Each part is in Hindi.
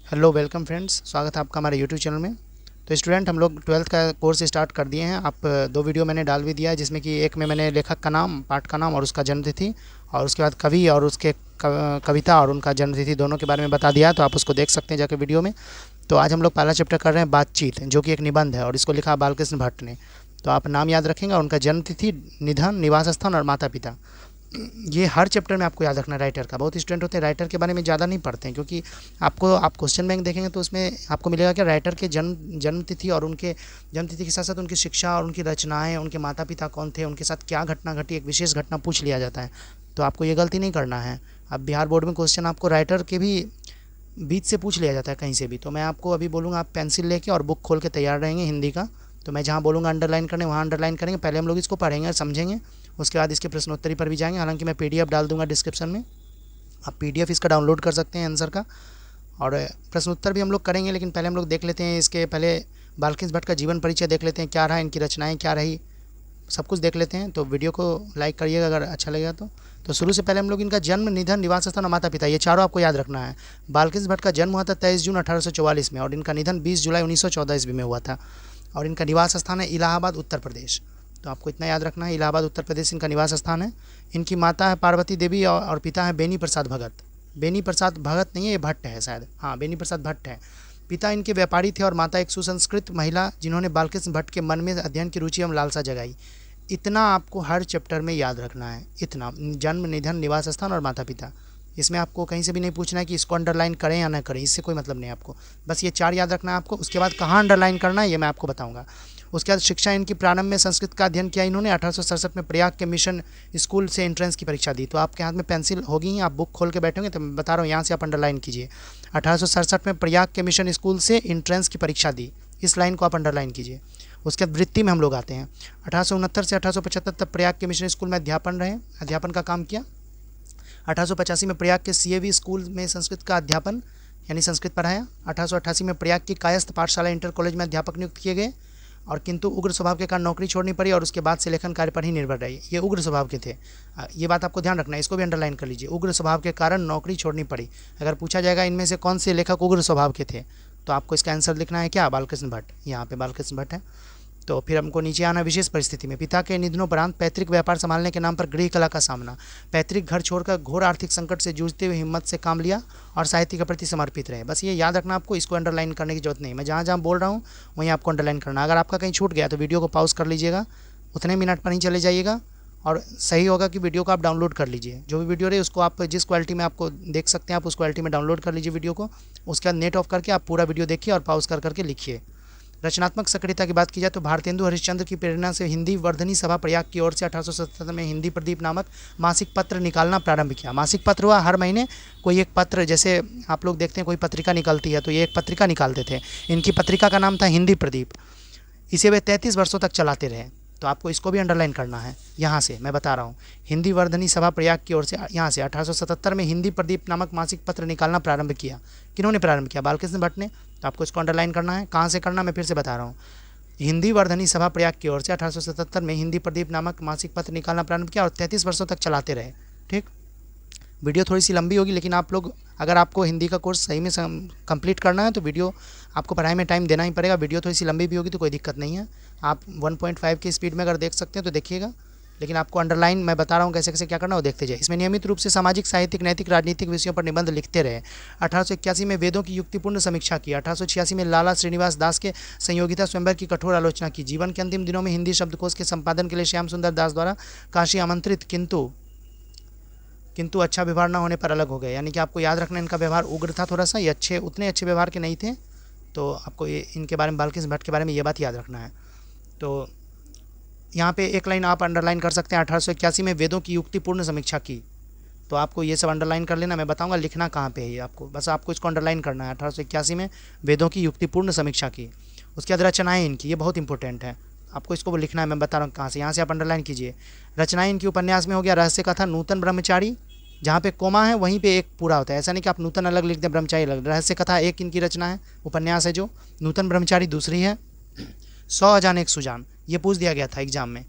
हेलो वेलकम फ्रेंड्स, स्वागत है आपका हमारे यूट्यूब चैनल में। तो स्टूडेंट, हम लोग 12th का कोर्स स्टार्ट कर दिए हैं। आप दो वीडियो मैंने डाल भी दिया है, जिसमें कि एक में मैंने लेखक का नाम, पाठ का नाम और उसका जन्मतिथि, और उसके बाद कवि और उसके कविता और उनका जन्मतिथि दोनों के बारे में बता दिया है। तो आप उसको देख सकते हैं जाके वीडियो में। तो आज हम लोग पहला चैप्टर कर रहे हैं बातचीत, जो कि एक निबंध है और इसको लिखा बालकृष्ण भट्ट ने। तो आप नाम याद रखेंगे, उनका जन्मतिथि, निधन, निवास स्थान और माता पिता। ये हर चैप्टर में आपको याद रखना है। राइटर का बहुत स्टूडेंट होते हैं राइटर के बारे में ज़्यादा नहीं पढ़ते हैं, क्योंकि आप क्वेश्चन बैंक देखेंगे तो उसमें आपको मिलेगा कि राइटर के जन्म तिथि और उनके जन्म तिथि के साथ साथ उनकी शिक्षा और उनकी रचनाएं, उनके माता पिता कौन थे, उनके साथ क्या घटना घटी, एक विशेष घटना पूछ लिया जाता है। तो आपको ये गलती नहीं करना है। अब बिहार बोर्ड में क्वेश्चन आपको राइटर के भी बीच से पूछ लिया जाता है कहीं से भी। तो मैं आपको अभी बोलूँगा, आप पेंसिल लेके और बुक खोल के तैयार रहेंगे हिंदी का। तो मैं जहाँ बोलूँगा अंडरलाइन करने, वहाँ अंडरलाइन करेंगे। पहले हम लोग इसको पढ़ेंगे और समझेंगे, उसके बाद इसके प्रश्नोत्तरी पर भी जाएंगे। हालांकि मैं पीडीएफ डाल दूंगा डिस्क्रिप्शन में, आप पीडीएफ इसका डाउनलोड कर सकते हैं आंसर का। और प्रश्नोत्तर भी हम लोग करेंगे, लेकिन पहले हम लोग देख लेते हैं, इसके पहले बालकृष्ण भट्ट का जीवन परिचय देख लेते हैं, क्या रहा, इनकी रचनाएँ क्या रही, सब कुछ देख लेते हैं। तो वीडियो को लाइक करिएगा अगर अच्छा लगेगा तो शुरू से पहले हम लोग इनका जन्म, निधन, निवास स्थान और माता पिता, ये चारों आपको याद रखना है। बालकृष्ण भट्ट का जन्म हुआ था 23 जून 1844 में, और इनका निधन 20 जुलाई 1914 ईस्वी में हुआ था। और इनका निवास स्थान है इलाहाबाद, उत्तर प्रदेश। तो आपको इतना याद रखना है, इलाहाबाद उत्तर प्रदेश इनका निवास स्थान है। इनकी माता है पार्वती देवी और पिता है बेनी प्रसाद भगत। बेनी प्रसाद भगत नहीं है, ये भट्ट है शायद, हाँ बेनी प्रसाद भट्ट है। पिता इनके व्यापारी थे और माता एक सुसंस्कृत महिला, जिन्होंने बालकृष्ण भट्ट के मन में अध्ययन की रुचि एवं लालसा जगाई। इतना आपको हर चैप्टर में याद रखना है, इतना, जन्म, निधन, निवास स्थान और माता पिता। इसमें आपको कहीं से भी नहीं पूछना है कि इसको अंडरलाइन करें या ना करें, इससे कोई मतलब नहीं है आपको। बस ये चार याद रखना है आपको। उसके बाद कहाँ अंडरलाइन करना है ये मैं आपको बताऊंगा। उसके बाद शिक्षा इनकी प्रारंभ में संस्कृत का अध्ययन किया इन्होंने। 1867 में प्रयाग के मिशन स्कूल से एंट्रेंस की परीक्षा दी। तो आपके हाथ में पेंसिल होगी, आप बुक खोल के बैठोगे, तो मैं बता रहा हूँ यहाँ से आप अंडरलाइन कीजिए। 1867 में प्रयाग के मिशन स्कूल से एंट्रेंस की परीक्षा दी, इस लाइन को आप अंडरलाइन कीजिए। उसके बाद वृत्ति में हम लोग आते हैं। 1869 से 1875 तक प्रयाग के मिशन स्कूल में अध्यापन का काम किया। 1885 में प्रयाग के सीएवी स्कूल में संस्कृत का अध्यापन यानी संस्कृत पढ़ाया। 1888 में प्रयाग की कायस्थ पाठशाला इंटर कॉलेज में अध्यापक नियुक्त किए गए, और किंतु उग्र स्वभाव के कारण नौकरी छोड़नी पड़ी, और उसके बाद से लेखन कार्य पर ही निर्भर रही। ये उग्र स्वभाव के थे, ये बात आपको ध्यान रखना है, इसको भी अंडरलाइन कर लीजिए। उग्र स्वभाव के कारण नौकरी छोड़नी पड़ी। अगर पूछा जाएगा इनमें से कौन से लेखक उग्र स्वभाव के थे, तो आपको इसका आंसर लिखना है क्या, बालकृष्ण भट्ट। यहाँ पे बालकृष्ण भट्ट है। तो फिर हमको नीचे आना, विशेष परिस्थिति में पिता के निधनोपरांत पैतृक व्यापार संभालने के नाम पर गृह कला का सामना। पैतृक घर छोड़कर घोर आर्थिक संकट से जूझते हुए हिम्मत से काम लिया और साहित्य के प्रति समर्पित रहे। बस ये याद रखना आपको, इसको अंडरलाइन करने की जरूरत नहीं। मैं जहाँ जहाँ बोल रहा हूँ वहीं आपको अंडरलाइन करना। अगर आपका कहीं छूट गया तो वीडियो को पॉज कर लीजिएगा, उतने मिनट पर ही चले जाइएगा, और सही होगा कि वीडियो को आप डाउनलोड कर लीजिए। जो भी वीडियो रहे उसको आप जिस क्वालिटी में आपको देख सकते हैं, आप उस क्वालिटी में डाउनलोड कर लीजिए वीडियो को। उसके बाद नेट ऑफ करके आप पूरा वीडियो देखिए और पॉज कर करके लिखिए। रचनात्मक सक्रियता की बात की जाए तो भारतेंदु हरिश्चंद्र की प्रेरणा से हिंदी वर्धनी सभा प्रयाग की ओर से 1877 में हिंदी प्रदीप नामक मासिक पत्र निकालना प्रारंभ किया। मासिक पत्र हुआ, हर महीने कोई एक पत्र, जैसे आप लोग देखते हैं कोई पत्रिका निकलती है, तो ये एक पत्रिका निकालते थे। इनकी पत्रिका का नाम था हिंदी प्रदीप। इसे वे 33 वर्षों तक चलाते रहे। तो आपको इसको भी अंडरलाइन करना है। यहाँ से मैं बता रहा हूँ, हिंदी वर्धनी सभा प्रयाग की ओर से, यहाँ से 1877 में हिंदी प्रदीप नामक मासिक पत्र निकालना प्रारंभ किया। किन्होंने प्रारंभ किया, बालकृष्ण भट्ट ने। तो आपको इसको अंडरलाइन करना है। कहाँ से करना मैं फिर से बता रहा हूँ, हिंदी वर्धनी सभा प्रयाग की ओर से 1877 में हिंदी प्रदीप नामक मासिक पत्र निकालना प्रारंभ किया और 33 वर्षों तक चलाते रहे। ठीक, वीडियो थोड़ी सी लंबी होगी, लेकिन आप लोग, अगर आपको हिंदी का कोर्स सही में कंप्लीट करना है तो वीडियो आपको पढ़ाई में टाइम देना ही पड़ेगा। वीडियो थोड़ी सी लंबी भी होगी तो कोई दिक्कत नहीं है, आप 1.5 की स्पीड में अगर देख सकते हैं तो देखिएगा। लेकिन आपको अंडरलाइन मैं बता रहा हूँ कैसे कैसे क्या करना है, वो देखते जाए। इसमें नियमित रूप से सामाजिक, साहित्यिक, नैतिक, राजनीतिक विषयों पर निबंध लिखते रहे। 1881 में वेदों की युक्तिपूर्ण समीक्षा की। 1886 में लाला श्रीनिवास दास के संयोगिता स्वयंवर की कठोर आलोचना की। जीवन के अंतिम दिनों में हिंदी शब्दकोश के संपादन के लिए श्याम सुंदर दास द्वारा काशी आमंत्रित, किंतु अच्छा व्यवहार न होने पर अलग हो गए। यानी कि आपको याद रखना, इनका व्यवहार उग्र था थोड़ा सा, ये उतने अच्छे व्यवहार के नहीं थे। तो आपको ये इनके बारे में, बालकृष्ण भट्ट के बारे में ये बात याद रखना है। तो यहाँ पे एक लाइन आप अंडरलाइन कर सकते हैं, 1881 में वेदों की युक्तिपूर्ण समीक्षा की। तो आपको ये सब अंडरलाइन कर लेना, मैं बताऊंगा लिखना कहाँ पे है ये आपको, बस आपको इसको अंडरलाइन करना है। 1881 में वेदों की युक्तिपूर्ण समीक्षा की। उसके बाद रचनाएँ इनकी, ये बहुत इंपॉर्टेंट है, आपको इसको लिखना है। मैं बता रहा हूँ कहाँ से, यहाँ से आप अंडरलाइन कीजिए। रचनाएँ इनकी, उपन्यास में हो गया रहस्य कथा नूतन ब्रह्मचारी, जहाँ पे कोमा है वहीं पे एक पूरा होता है। ऐसा नहीं कि आप नूतन अलग लिख दें ब्रह्मचारी अलग। रहस्य कथा एक इनकी रचना है, उपन्यास है जो, नूतन ब्रह्मचारी दूसरी है। 100 अजान एक सुजान, ये पूछ दिया गया था एग्जाम में,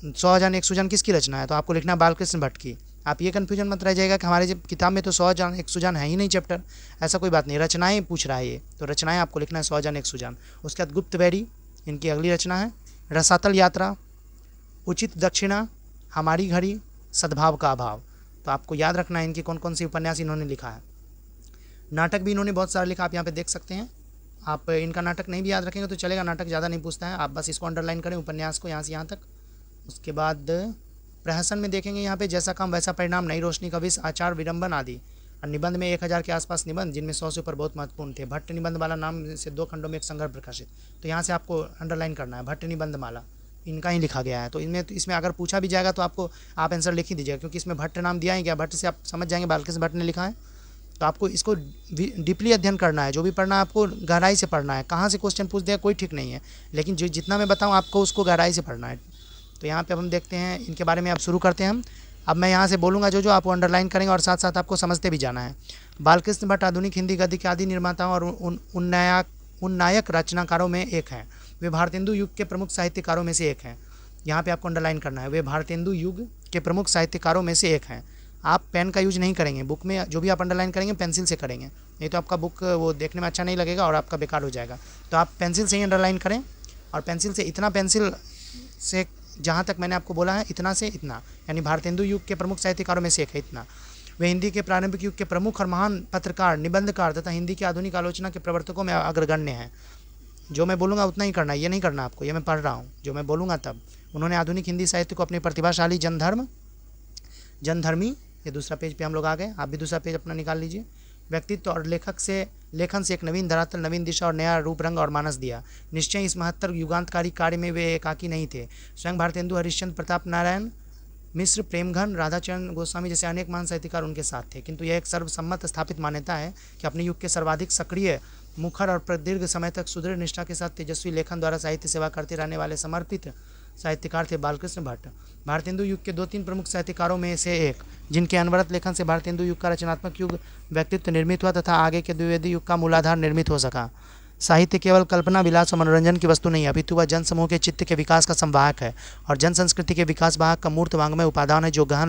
100 अजान एक सुजान किसकी रचना है, तो आपको लिखना है बालकृष्ण भट्ट की। आप ये कन्फ्यूजन मत रह जाएगा कि हमारे किताब में तो 100 जान 100 जान है ही नहीं चैप्टर, ऐसा कोई बात नहीं। रचनाएं पूछ रहा है ये, तो रचनाएं आपको लिखना है 100 जान 100 जान। उसके बाद गुप्त बैरी, इनकी अगली रचना है। रसातल यात्रा, उचित दक्षिणा, हमारी घड़ी, सद्भाव का अभाव। तो आपको याद रखना है इनकी कौन कौन सी उपन्यास इन्होंने लिखा है। नाटक भी इन्होंने बहुत सारा लिखा, आप यहाँ पे देख सकते हैं। आप इनका नाटक नहीं भी याद रखेंगे तो चलेगा, नाटक ज़्यादा नहीं पूछता है, आप बस इसको अंडरलाइन करें उपन्यास को यहाँ से यहाँ तक। उसके बाद प्रहसन में देखेंगे यहाँ पे जैसा काम वैसा परिणाम, नई रोशनी का विष, आचार विडंबन आदि। और निबंध में 1000 के आसपास निबंध, जिनमें 100 से ऊपर बहुत महत्वपूर्ण थे। भट्ट निबंध माला नाम से 2 खंडों में एक संग्रह प्रकाशित, तो यहाँ से आपको अंडरलाइन करना है भट्ट निबंध माला, इनका ही लिखा गया है। तो इसमें अगर पूछा भी जाएगा तो आपको आप आंसर लिख ही दीजिएगा, क्योंकि इसमें भट्ट नाम दिया ही गया, भट्ट से आप समझ जाएंगे बालकृष्ण भट्ट ने लिखा है। तो आपको इसको डीपली अध्ययन करना है, जो भी पढ़ना है आपको गहराई से पढ़ना है। कहाँ से क्वेश्चन पूछ दिया कोई ठीक नहीं है, लेकिन जो जितना मैं बताऊँ आपको उसको गहराई से पढ़ना है। तो यहाँ पे अब हम देखते हैं इनके बारे में, अब शुरू करते हैं हम। अब मैं यहाँ से बोलूँगा जो जो आपको अंडरलाइन करेंगे, और साथ साथ आपको समझते भी जाना है। बालकृष्ण भट्ट आधुनिक हिंदी गद्य के आदि निर्माताओं और उन्नायक रचनाकारों में एक हैं। वे भारतेंदु युग के प्रमुख साहित्यकारों में से एक हैं। यहाँ पे आपको अंडरलाइन करना है, वे भारतेंदु युग के प्रमुख साहित्यकारों में से एक हैं। आप पेन का यूज नहीं करेंगे, बुक में जो भी आप अंडरलाइन करेंगे पेंसिल से करेंगे, नहीं तो आपका बुक वो देखने में अच्छा नहीं लगेगा और आपका बेकार हो जाएगा। तो आप पेंसिल से ही अंडरलाइन करें, और पेंसिल से इतना, पेंसिल से जहाँ तक मैंने आपको बोला है इतना से इतना, यानी भारतेंदु युग के प्रमुख साहित्यकारों में से एक है इतना। वे हिंदी के प्रारंभिक युग के प्रमुख और महान पत्रकार, निबंधकार तथा हिंदी की आधुनिक आलोचना के प्रवर्तकों में अग्रगण्य हैं। जो मैं बोलूँगा उतना ही करना है, ये नहीं करना आपको, ये मैं पढ़ रहा हूँ, जो मैं बोलूँगा तब। उन्होंने आधुनिक हिंदी साहित्य को अपनी प्रतिभाशाली जनधर्मी, ये दूसरा पेज पे हम लोग आ गए, आप भी दूसरा पेज अपना निकाल लीजिए। व्यक्तित्व और लेखन से एक नवीन धरातल, नवीन दिशा और नया रूप, रंग और मानस दिया। निश्चय इस महत्तर युगांतकारी कार्य में वे एकाकी नहीं थे। स्वयं भारतेंदु, हरिश्चंद्र, प्रताप नारायण मिश्र, प्रेमघन, राधाचरण गोस्वामी जैसे अनेक महान साहित्यकार उनके साथ थे। किंतु यह एक सर्वसम्मत स्थापित मान्यता है कि अपने युग के सर्वाधिक सक्रिय, मुखर और प्रदीर्घ समय तक सुदृढ़ निष्ठा के साथ तेजस्वी लेखन द्वारा साहित्य सेवा करते रहने वाले समर्पित साहित्यकार थे बालकृष्ण भट्ट। भारतेंदु युग के 2-3 प्रमुख साहित्यकारों में से एक, जिनके अनवरत लेखन से भारतेंदु युग का रचनात्मक युग व्यक्तित्व निर्मित हुआ तथा आगे के द्विवेदी युग का मूलाधार निर्मित हो सका। साहित्य केवल कल्पना, विलास और मनोरंजन की वस्तु नहीं, अपितु वह जन समूह के चित्त के विकास का संवाहक है और जन संस्कृति के विकास वाहक का मूर्त वांग्मय उपादान है, जो गहन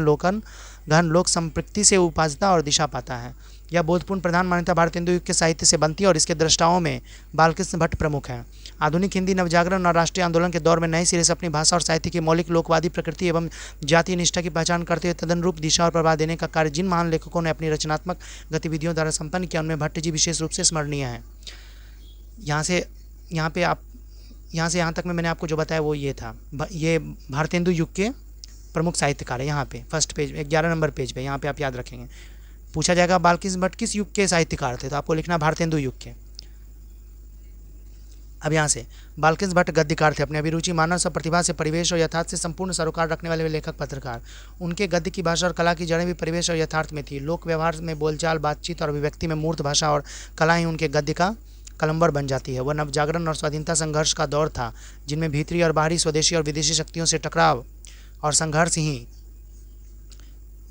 लोक संपृक्ति से उपासता और दिशा पाता है। यह बोधपूर्ण प्रधान मान्यता भारतेंदु युग के साहित्य से बनती है और इसके दृष्टाओं में बालकृष्ण भट्ट प्रमुख हैं। आधुनिक हिंदी नवजागरण और राष्ट्रीय आंदोलन के दौर में नए सिरे से अपनी भाषा और साहित्य की मौलिक लोकवादी प्रकृति एवं जातीय निष्ठा की पहचान करते हुए तदनुरूप दिशा और प्रभाव देने का कार्य जिन महान लेखकों ने अपनी रचनात्मक गतिविधियों द्वारा संपन्न किया, उनमें भट्ट जी विशेष रूप से स्मरणीय हैं। यहाँ से यहाँ तक में मैंने आपको जो बताया वो ये था, ये भारतेंदु युग के प्रमुख साहित्यकार है। यहाँ पे फर्स्ट पेज 11 नंबर पेज पे यहाँ पे आप याद रखेंगे, पूछा जाएगा बालकृष्ण भट्ट किस युग के साहित्यकार थे, तो आपको लिखना भारतेंदु युग के। अब यहाँ से बालकृष्ण भट्ट गद्यकार थे, अपनी अभिरुचि, मानव सब प्रतिभा से, परिवेश और यथार्थ से संपूर्ण सरोकार रखने वाले लेखक पत्रकार। उनके गद्य की भाषा और कला की जड़ें भी परिवेश और यथार्थ में थी। लोक व्यवहार में बोलचाल, बातचीत और अभिव्यक्ति में मूर्त भाषा और कला ही उनके गद्य का कलमबर बन जाती है। वह नवजागरण और स्वाधीनता संघर्ष का दौर था, जिनमें भीतरी और बाहरी, स्वदेशी और विदेशी शक्तियों से टकराव और संघर्ष ही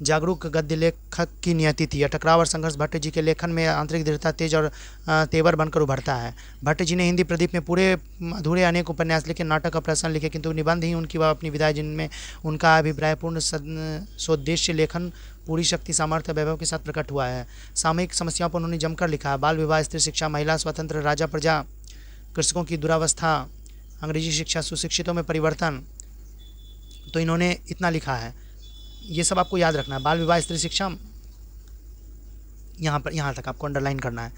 जागरूक गद्य लेखक की नियति थी। यह टकराव और संघर्ष भट्ट जी के लेखन में आंतरिक दृढ़ता, तेज और तेवर बनकर उभरता है। भट्ट जी ने हिंदी प्रदीप में पूरे अधूरे अनेक उपन्यास लिखे, नाटक और प्रश्न लिखे, किंतु निबंध ही उनकी वह अपनी विधाएं, जिनमें उनका अभिप्रायपूर्ण सोद्देश्य लेखन पूरी शक्ति, सामर्थ्य, वैभव के साथ प्रकट हुआ है। सामयिक समस्याओं पर उन्होंने जमकर लिखा है। बाल विवाह, स्त्री शिक्षा, महिला स्वतंत्र, राजा प्रजा, कृषकों की दुरावस्था, अंग्रेजी शिक्षा, सुशिक्षितों में परिवर्तन, तो इन्होंने इतना लिखा है। ये सब आपको याद रखना है। बाल विवाह, स्त्री शिक्षा, यहाँ तक आपको अंडरलाइन करना है।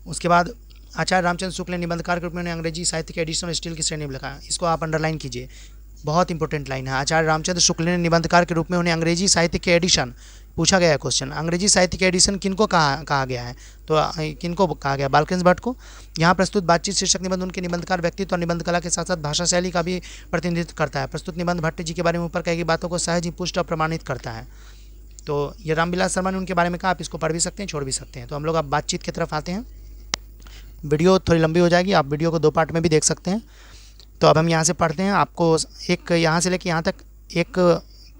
उसके बाद आचार्य रामचंद्र शुक्ल ने निबंधकार के रूप में उन्हें अंग्रेजी साहित्य के एडिशन और स्टील की श्रेणी में लिखा, इसको आप अंडरलाइन कीजिए, बहुत इंपॉर्टेंट लाइन है। आचार्य रामचंद्र शुक्ल ने निबंधकार के रूप में उन्हें अंग्रेजी साहित्य के एडिशन, पूछा गया है क्वेश्चन, अंग्रेजी साहित्य के एडिशन किनको कहा गया है, तो किनको कहा गया, बालकृष्ण भट्ट को। यहाँ प्रस्तुत बातचीत शीर्षक निबंध उनके निबंधकार व्यक्तित्व और निबंध कला के साथ साथ भाषा शैली का भी प्रतिनिधित्व करता है। प्रस्तुत निबंध भट्ट जी के बारे में ऊपर कही गई बातों को सहज ही पुष्ट और प्रमाणित करता है। तो ये रामविलास शर्मा ने उनके बारे में कहा, आप इसको पढ़ भी सकते हैं, छोड़ भी सकते हैं। तो हम लोग अब बातचीत की तरफ आते हैं। वीडियो थोड़ी लंबी हो जाएगी, आप वीडियो को 2 पार्ट में भी देख सकते हैं। तो अब हम यहाँ से पढ़ते हैं, आपको एक यहाँ से लेकर यहाँ तक एक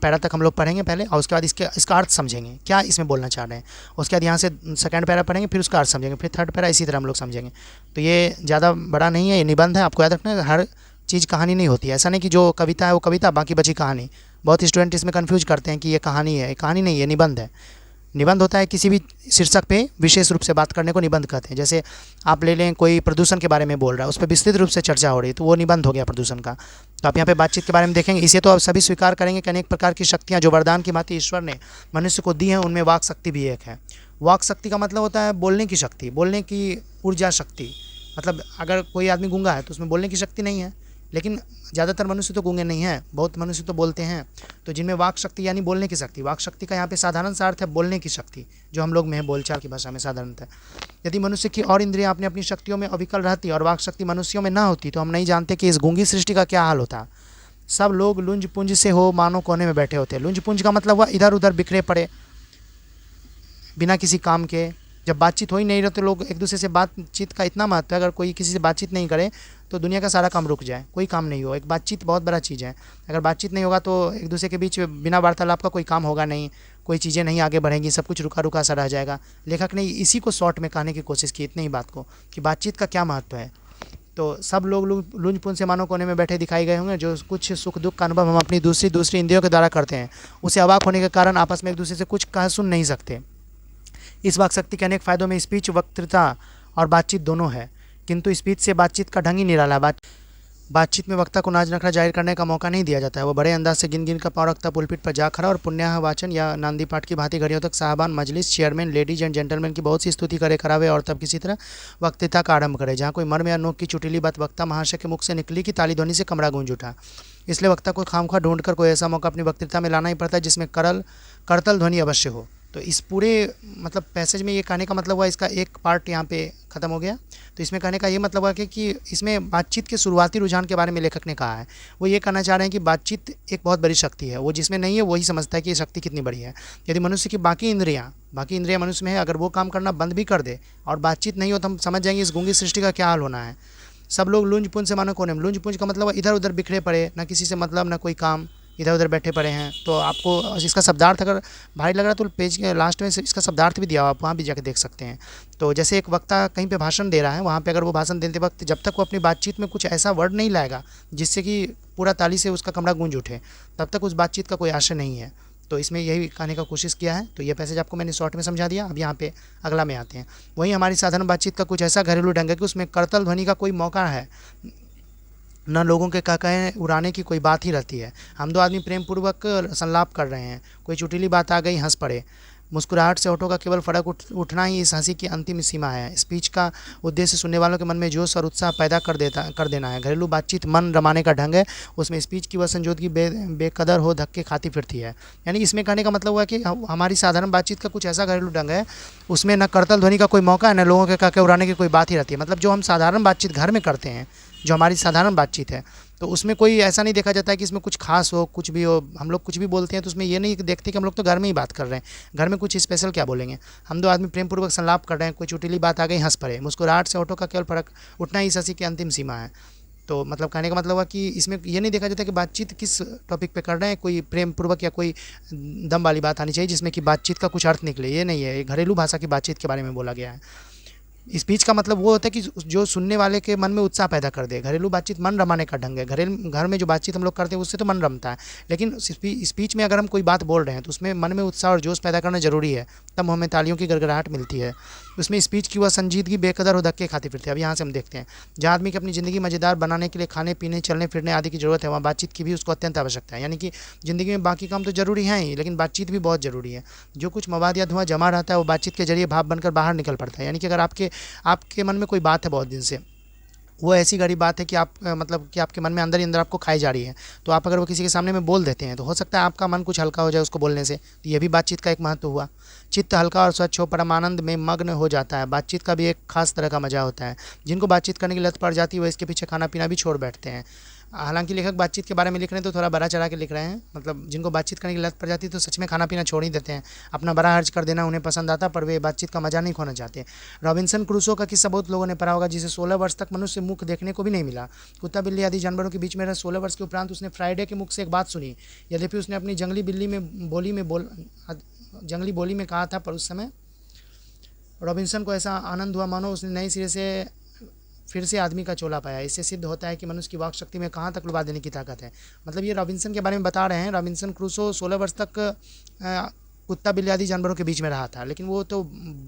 पैरा तक हम लोग पढ़ेंगे पहले, और उसके बाद इसका अर्थ समझेंगे क्या इसमें बोलना चाह रहे हैं। उसके बाद यहाँ से सेकंड पैरा पढ़ेंगे, फिर उसका अर्थ समझेंगे, फिर थर्ड पैरा, इसी तरह हम लोग समझेंगे। तो ये ज़्यादा बड़ा नहीं है, ये निबंध है, आपको याद रखना है। हर चीज़ कहानी नहीं होती है, ऐसा नहीं कि जो कविता है वो कविता, बाकी बची कहानी, बहुत स्टूडेंट इसमें कन्फ्यूज करते हैं कि ये कहानी है। कहानी नहीं है, निबंध है। निबंध होता है किसी भी शीर्षक पे विशेष रूप से बात करने को निबंध कहते हैं। जैसे आप ले लें, कोई प्रदूषण के बारे में बोल रहा है, उस पर विस्तृत रूप से चर्चा हो रही है, तो वो निबंध हो गया प्रदूषण का। तो आप यहाँ पे बातचीत के बारे में देखेंगे। इसे तो आप सभी स्वीकार करेंगे कि अनेक प्रकार की शक्तियाँ जो वरदान की भांति ईश्वर ने मनुष्य को दी हैं, उनमें वाक शक्ति भी एक है। वाक शक्ति का मतलब होता है बोलने की शक्ति, बोलने की ऊर्जा शक्ति। मतलब अगर कोई आदमी गूंगा है तो उसमें बोलने की शक्ति नहीं है, लेकिन ज़्यादातर मनुष्य तो गूंगे नहीं हैं, बहुत मनुष्य तो बोलते हैं। तो जिनमें वाक शक्ति यानी बोलने की शक्ति, वाक शक्ति का यहाँ पे साधारण सा अर्थ है बोलने की शक्ति, जो हम लोग में है बोलचाल की भाषा में साधारणतः। यदि मनुष्य की और इंद्रियां अपनी अपनी शक्तियों में अविकल रहती और वाक शक्ति मनुष्यों में ना होती, तो हम नहीं जानते कि इस गूंगी सृष्टि का क्या हाल होता। सब लोग लुंज पुंज से हो मानो कोने में बैठे होते। लुंज पुंज का मतलब हुआ इधर उधर बिखरे पड़े, बिना किसी काम के। जब बातचीत हो ही नहीं रही तो लोग एक दूसरे से बातचीत का इतना महत्व है, अगर कोई किसी से बातचीत नहीं करे तो दुनिया का सारा काम रुक जाए, कोई काम नहीं हो। एक बातचीत बहुत बड़ा चीज़ है। अगर बातचीत नहीं होगा तो एक दूसरे के बीच बिना वार्तालाप का कोई काम होगा नहीं, कोई चीज़ें नहीं आगे बढ़ेंगी, सब कुछ रुका रुका सा रह जाएगा। लेखक ने इसी को शॉर्ट में कहने की कोशिश की, इतनी ही बात को, कि बातचीत का क्या महत्व है। तो सब लोग लुंज पुंज से मानो कोने में बैठे दिखाई गए होंगे। जो कुछ सुख दुख का अनुभव हम अपनी दूसरी इंद्रियों के द्वारा करते हैं, उसे अवाक होने के कारण आपस में एक दूसरे से कुछ कह सुन नहीं सकते। इस वाक शक्ति के अनेक फायदों में स्पीच, वक्तृता और बातचीत दोनों है, किंतु स्पीच से बातचीत का ढंग ही निराला है। बातचीत में वक्ता को नाज नखरा जाहिर करने का मौका नहीं दिया जाता है। वो बड़े अंदाज से गिन गिन का पाँव रखता पुलपिट पर जा खड़ा और पुण्याह वाचन या नांदी पाठ की भांति घड़ियों तक साहबान, मजलिस, चेयरमैन, लेडीज एंड जेंटलमैन की बहुत सी स्तुति करे करावे और तब किसी तरह वक्तृता का आरंभ करे। जहाँ कोई मर्म या नोक की चुटीली बात वक्ता महाशय के मुख से निकली कि ताली ध्वनि से कमरा गूंज उठा। इसलिए वक्ता को खामखा ढूंढकर कोई ऐसा मौका अपनी वक्तृता में लाना ही पड़ता है जिसमें करतल ध्वनि अवश्य हो। तो इस पूरे मतलब पैसेज में ये कहने का मतलब हुआ, इसका एक पार्ट यहाँ पे ख़त्म हो गया। तो इसमें कहने का ये मतलब हुआ कि इसमें बातचीत के शुरुआती रुझान के बारे में लेखक ने कहा है। वो ये कहना चाह रहे हैं कि बातचीत एक बहुत बड़ी शक्ति है। वो जिसमें नहीं है वही समझता है कि ये शक्ति कितनी बड़ी है। यदि मनुष्य की बाकी इंद्रियाँ मनुष्य में है, अगर वो काम करना बंद भी कर दे और बातचीत नहीं हो, तो हम समझ जाएंगे इस गूंगी सृष्टि का क्या हाल होना है। सब लोग लुंज पुंज से मानो कोने में। लुंज पुंज का मतलब इधर उधर बिखरे पड़े, ना किसी से मतलब ना कोई काम, इधर उधर बैठे पड़े हैं। तो आपको इसका शब्दार्थ अगर भारी लग रहा है तो पेज के लास्ट में इसका शब्दार्थ भी दिया हुआ, आप वहाँ भी जाकर देख सकते हैं। तो जैसे एक वक्ता कहीं पे भाषण दे रहा है, वहाँ पे अगर वो भाषण देते वक्त जब तक वो अपनी बातचीत में कुछ ऐसा वर्ड नहीं लाएगा जिससे कि पूरा ताली से उसका कमरा गूंज उठे, तब तक उस बातचीत का कोई आशय नहीं है। तो इसमें यही कहने का कोशिश किया है। तो ये पैसेज आपको मैंने शॉर्ट में समझा दिया। अब यहाँ पे अगला में आते हैं। वहीं हमारी साधारण बातचीत का कुछ ऐसा घरेलू ढंग है कि उसमें करतल ध्वनि का कोई मौका है, न लोगों के कहे उड़ाने की कोई बात ही रहती है। हम दो आदमी प्रेम पूर्वक संलाप कर रहे हैं, कोई चुटीली बात आ गई, हंस पड़े। मुस्कुराहट से होठों का केवल फर्क उठना ही इस हंसी की अंतिम सीमा है। स्पीच का उद्देश्य सुनने वालों के मन में जोश और उत्साह पैदा कर देना है। घरेलू बातचीत मन रमाने का ढंग है। उसमें स्पीच की वह संजोदगी बेकदर हो धक्के खाती फिरती है। यानी इसमें कहने का मतलब हुआ कि हमारी साधारण बातचीत का कुछ ऐसा घरेलू ढंग है, उसमें न करतल ध्वनि का कोई मौका है, न लोगों के कह उड़ाने की कोई बात ही रहती है। मतलब जो हम साधारण बातचीत घर में करते हैं, जो हमारी साधारण बातचीत है, तो उसमें कोई ऐसा नहीं देखा जाता है कि इसमें कुछ खास हो, कुछ भी हो। हम लोग कुछ भी बोलते हैं तो उसमें ये नहीं देखते कि हम लोग तो घर में ही बात कर रहे हैं, घर में कुछ स्पेशल क्या बोलेंगे। हम दो आदमी प्रेम पूर्वक संलाप कर रहे हैं, कोई चुटीली बात आ गई, हंस पड़े। मुस्कुराहट से होठों का केवल फर्क उठना ही इस हंसी की अंतिम सीमा है। तो मतलब कहने का मतलब हुआ कि इसमें ये नहीं देखा जाता कि बातचीत किस टॉपिक पे कर रहे हैं, कोई प्रेम पूर्वक या कोई दम वाली बात आनी चाहिए जिसमें कि बातचीत का कुछ अर्थ निकले, ये नहीं है। ये घरेलू भाषा की बातचीत के बारे में बोला गया है। स्पीच का मतलब वो होता है कि जो सुनने वाले के मन में उत्साह पैदा कर दे। घरेलू बातचीत मन रमाने का ढंग है। घर में जो बातचीत हम लोग करते हैं उससे तो मन रमता है, लेकिन स्पीच में अगर हम कोई बात बोल रहे हैं तो उसमें मन में उत्साह और जोश पैदा करना जरूरी है, तब हमें तालियों की गड़गड़ाहट मिलती है। उसमें स्पीच की वह संजीदगी बेकदर हो धक्के खाती फिरती है। अब यहाँ से हम देखते हैं, जहाँ आदमी की अपनी ज़िंदगी मज़ेदार बनाने के लिए खाने पीने, चलने फिरने आदि की ज़रूरत है, वहाँ बातचीत की भी उसको अत्यंत आवश्यकता है। यानी कि ज़िंदगी में बाकी काम तो जरूरी है ही, लेकिन बातचीत भी बहुत ज़रूरी है। जो कुछ मवाद या धुआं जमा रहता है वो बातचीत के जरिए भाप बनकर बाहर निकल पड़ता है। यानी कि अगर आपके मन में कोई बात है बहुत दिन से, वो ऐसी गड़ी बात है कि आप मतलब कि आपके मन में अंदर ही अंदर आपको खाई जा रही है, तो आप अगर वो किसी के सामने में बोल देते हैं तो हो सकता है आपका मन कुछ हल्का हो जाए उसको बोलने से। तो ये भी बातचीत का एक महत्व हुआ। चित्त हल्का और स्वच्छ हो, परमानंद में मग्न हो जाता है। बातचीत का भी एक खास तरह का मजा होता है। जिनको बातचीत करने की लत पड़ जाती है वो इसके पीछे खाना पीना भी छोड़ बैठते हैं। हालांकि लेखक बातचीत के बारे में लिख रहे हैं तो थोड़ा बड़ा चढ़ा के लिख रहे हैं। मतलब जिनको बातचीत करने की लत पड़ जाती है तो सच में खाना पीना छोड़ ही देते हैं। अपना बड़ा खर्च कर देना उन्हें पसंद आता, पर वे बातचीत का मजा नहीं खोना चाहते। रॉबिन्सन क्रूसो का किस्सा बहुत लोगों ने पढ़ा होगा, जिसे 16 वर्ष तक मनुष्य मुख देखने को भी नहीं मिला। कुत्ता बिल्ली आदि जानवरों के बीच में रह 16 वर्ष के उपरांत उसने फ्राइडे के मुख से एक बात सुनी। यद्यपि उसने अपनी जंगली बोली में कहा था, पर उस समय रॉबिन्सन को ऐसा आनंद हुआ मानो उसने नए सिरे से फिर से आदमी का चोला पाया। इससे सिद्ध होता है कि मनुष्य की वाक शक्ति में कहाँ तक लुभा देने की ताकत है। मतलब ये रॉबिन्सन के बारे में बता रहे हैं। रॉबिन्सन क्रूसो 16 वर्ष तक कुत्ता बिल्ली आदि जानवरों के बीच में रहा था, लेकिन वो तो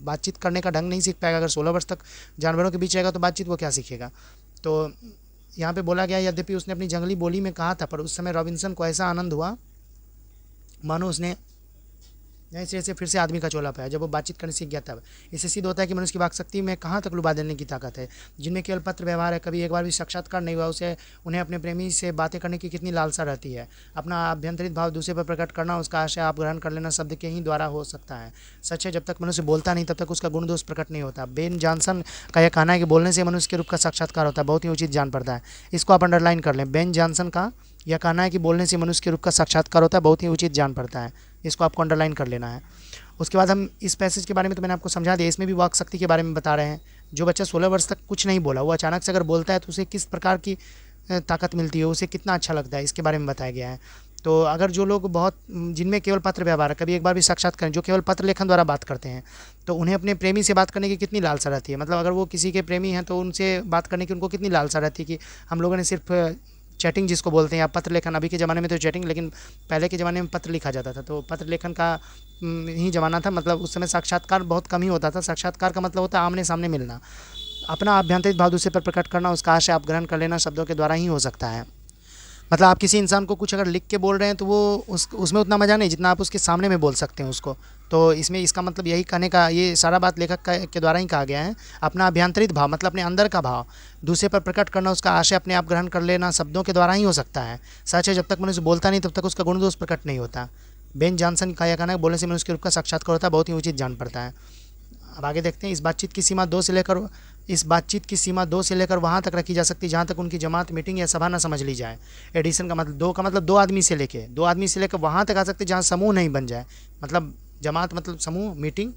बातचीत करने का ढंग नहीं सीख पाएगा। अगर 16 वर्ष तक जानवरों के बीच रहेगा तो बातचीत वो क्या सीखेगा। तो यहाँ पे बोला गया, यद्यपि उसने अपनी जंगली बोली में कहा था, पर उस समय रॉबिन्सन को ऐसा आनंद हुआ मानो उसने ऐसे फिर से आदमी का चोला पाया जब वो बातचीत करने सीख गया तब। इससे सिद्ध होता है कि मनुष्य की वाक शक्ति में कहाँ तक लुभा देने की ताकत है। जिनमें केवल पत्र व्यवहार है, कभी एक बार भी साक्षात्कार नहीं हुआ, उसे उन्हें अपने प्रेमी से बातें करने की कितनी लालसा रहती है। अपना आभ्यंतरित भाव दूसरे पर प्रकट करना, उसका आशय आप ग्रहण कर लेना शब्द के ही द्वारा हो सकता है। सच है, जब तक मनुष्य बोलता नहीं तब तक उसका गुण दोष प्रकट नहीं होता। बेन जॉनसन का यह कहना है कि बोलने से मनुष्य के रूप का साक्षात्कार होता है, बहुत ही उचित जान पड़ता है। इसको आप अंडरलाइन कर लें। बेन जॉनसन का यह कहना है कि बोलने से मनुष्य के रूप का साक्षात्कार होता है, बहुत ही उचित जान पड़ता है। इसको आपको अंडरलाइन कर लेना है। उसके बाद हम इस पैसेज के बारे में तो मैंने आपको समझा दिया, इसमें भी वाक शक्ति के बारे में बता रहे हैं। जो बच्चा 16 वर्ष तक कुछ नहीं बोला, वो अचानक से अगर बोलता है तो उसे किस प्रकार की ताकत मिलती है, उसे कितना अच्छा लगता है, इसके बारे में बताया गया है। तो अगर जो लोग बहुत जिनमें केवल पत्र व्यवहार है, कभी एक बार भी साक्षात करें, जो केवल पत्र लेखन द्वारा बात करते हैं, तो उन्हें अपने प्रेमी से बात करने की कितनी लालसा रहती है। मतलब अगर वो किसी के प्रेमी हैं तो उनसे बात करने की उनको कितनी लालसा रहती है कि हम लोगों ने सिर्फ चैटिंग जिसको बोलते हैं या पत्र लेखन, अभी के ज़माने में तो चैटिंग, लेकिन पहले के ज़माने में पत्र लिखा जाता था, तो पत्र लेखन का ही ज़माना था। मतलब उस समय साक्षात्कार बहुत कम ही होता था। साक्षात्कार का मतलब होता है आमने सामने मिलना, अपना आभ्यंतरित भाव दूसरे पर प्रकट करना, उसका आशय आप ग्रहण कर लेना शब्दों के द्वारा ही हो सकता है। मतलब आप किसी इंसान को कुछ अगर लिख के बोल रहे हैं तो वो उसमें उतना मज़ा नहीं जितना आप उसके सामने में बोल सकते हैं उसको। तो इसमें इसका मतलब यही कहने का, ये सारा बात लेखक के द्वारा ही कहा गया है। अपना अभ्यंतरित भाव मतलब अपने अंदर का भाव दूसरे पर प्रकट करना, उसका आशय अपने आप ग्रहण कर लेना शब्दों के द्वारा ही हो सकता है। सच है, जब तक मनुष्य बोलता नहीं तब तक उसका गुण दोष प्रकट नहीं होता। बेन जॉनसन का यह कहना है, बोलने से मनुष्य के रूप का साक्षात्कार होता है, बहुत ही उचित जान पड़ता है। अब आगे देखते हैं। इस बातचीत की सीमा 2 से लेकर वहाँ तक रखी जा सकती है जहाँ तक उनकी जमात, मीटिंग या सभा न समझ ली जाए। एडिशन का मतलब 2 का मतलब 2 आदमी से लेकर वहाँ तक आ सकते जहाँ समूह नहीं बन जाए। मतलब जमात मतलब समूह, मीटिंग